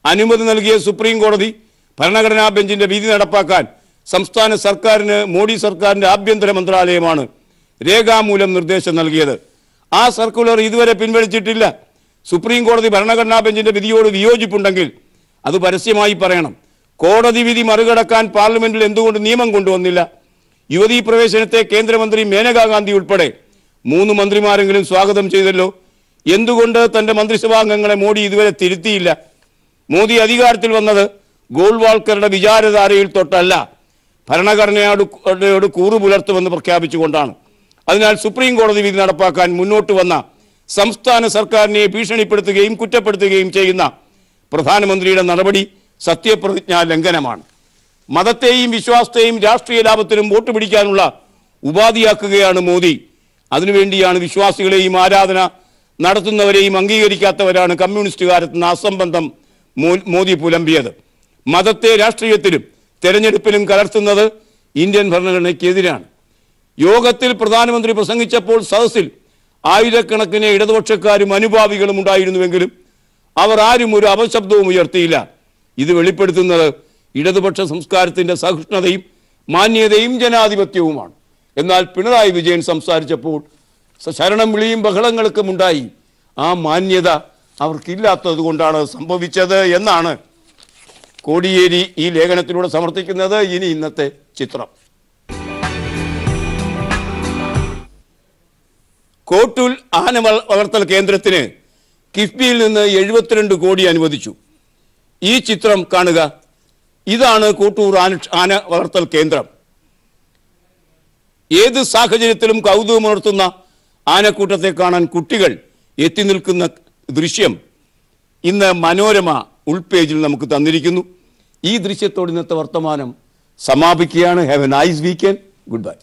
അനുമതി നൽകിയ സുപ്രീം കോടതി ഭരണഘടനാ ബെഞ്ചിന്റെ വിധി നടപ്പാക്കാൻ സംസ്ഥാന സർക്കാരിന് മോഡി സർക്കാരിന്റെ ആഭ്യന്തര മന്ത്രാലയമാണ് രേഖാമൂലം നിർദ്ദേശം നൽകിയത്. ആ സർക്കുലർ ഇതുവരെ പിൻവലിച്ചിട്ടില്ല. സുപ്രീം കോടതി ഭരണഘടനാ ബെഞ്ചിന്റെ വിധിയോട് വിയോജിപ്പുണ്ടെങ്കിൽ അത് പരസ്യമായി പറയണം. കോടതി വിധി മറികടക്കാൻ പാർലമെന്റിൽ എന്തുകൊണ്ട് നിയമം കൊണ്ടുവന്നില്ല? യുവതീ പ്രവേശനത്തെ കേന്ദ്രമന്ത്രി മേനകാ ഗാന്ധി ഉൾപ്പെടെ 3 മന്ത്രിമാരെങ്കിലും സ്വാഗതം ചെയ്തല്ലോ. എന്തുകൊണ്ട് തന്റെ മന്ത്രിസഭാംഗങ്ങളെ മോഡി ഇതുവരെ തിരുത്തിയില്ല? മോദി അധികാരത്തിൽ വന്നത് ഗോൾവാൾക്കറുടെ വിചാരധാരയിൽ തൊട്ടല്ല, ഭരണഘടനയോട് കൂറു പുലർത്തുമെന്ന് പ്രഖ്യാപിച്ചുകൊണ്ടാണ്. അതിനാൽ സുപ്രീം കോടതി വിധി നടപ്പാക്കാൻ മുന്നോട്ട് വന്ന സംസ്ഥാന സർക്കാരിനെ ഭീഷണിപ്പെടുത്തുകയും കുറ്റപ്പെടുത്തുകയും ചെയ്യുന്ന പ്രധാനമന്ത്രിയുടെ നടപടി സത്യപ്രതിജ്ഞാ ലംഘനമാണ്. മതത്തെയും വിശ്വാസത്തെയും രാഷ്ട്രീയ ലാഭത്തിനും വോട്ട് പിടിക്കാനുള്ള ഉപാധിയാക്കുകയാണ് മോദി. അതിനുവേണ്ടിയാണ് വിശ്വാസികളെയും ആരാധന നടത്തുന്നവരെയും അംഗീകരിക്കാത്തവരാണ് കമ്മ്യൂണിസ്റ്റുകാരെന്ന അസംബന്ധം മോദി പുലമ്പിയത്. മതത്തെ രാഷ്ട്രീയത്തിലും തെരഞ്ഞെടുപ്പിലും കലർത്തുന്നത് ഇന്ത്യൻ ഭരണഘടനയ്ക്കെതിരാണ്. യോഗത്തിൽ പ്രധാനമന്ത്രി പ്രസംഗിച്ചപ്പോൾ സദസ്സിൽ ആയിരക്കണക്കിന് ഇടതുപക്ഷക്കാരും അനുഭാവികളും ഉണ്ടായിരുന്നുവെങ്കിലും അവർ ആരും ഒരു അപശബ്ദവും ഉയർത്തിയില്ല. ഇത് വെളിപ്പെടുത്തുന്നത് ഇടതുപക്ഷ സംസ്കാരത്തിൻ്റെ സഹിഷ്ണുതയും മാന്യതയും ജനാധിപത്യവുമാണ്. എന്നാൽ പിണറായി വിജയൻ സംസാരിച്ചപ്പോൾ ശരണം വിളിയും ബഹളങ്ങൾക്കും ഉണ്ടായി. ആ മാന്യത അവർക്കില്ലാത്തത് കൊണ്ടാണ് സംഭവിച്ചത് എന്നാണ് കോടിയേരി ഈ ലേഖനത്തിലൂടെ സമർത്ഥിക്കുന്നത്. ഇനി ഇന്നത്തെ ചിത്രം. കോട്ടൂൽ ആന വളർത്തൽ കേന്ദ്രത്തിന് കിഫ്ബിയിൽ നിന്ന് 72 കോടി അനുവദിച്ചു. ഈ ചിത്രം കാണുക. ഇതാണ് കോട്ടൂർ ആന വളർത്തൽ കേന്ദ്രം. ഏത് സാഹചര്യത്തിലും കൗതുകമുണർത്തുന്ന ആനക്കൂട്ടത്തെ കാണാൻ കുട്ടികൾ എത്തി നിൽക്കുന്ന ദൃശ്യം ഇന്ന് മനോരമ ഉൾപേജിൽ നമുക്ക് തന്നിരിക്കുന്നു. ഈ ദൃശ്യത്തോട് ഇന്നത്തെ വർത്തമാനം സമാപിക്കുകയാണ്. Have a nice weekend. Good bye.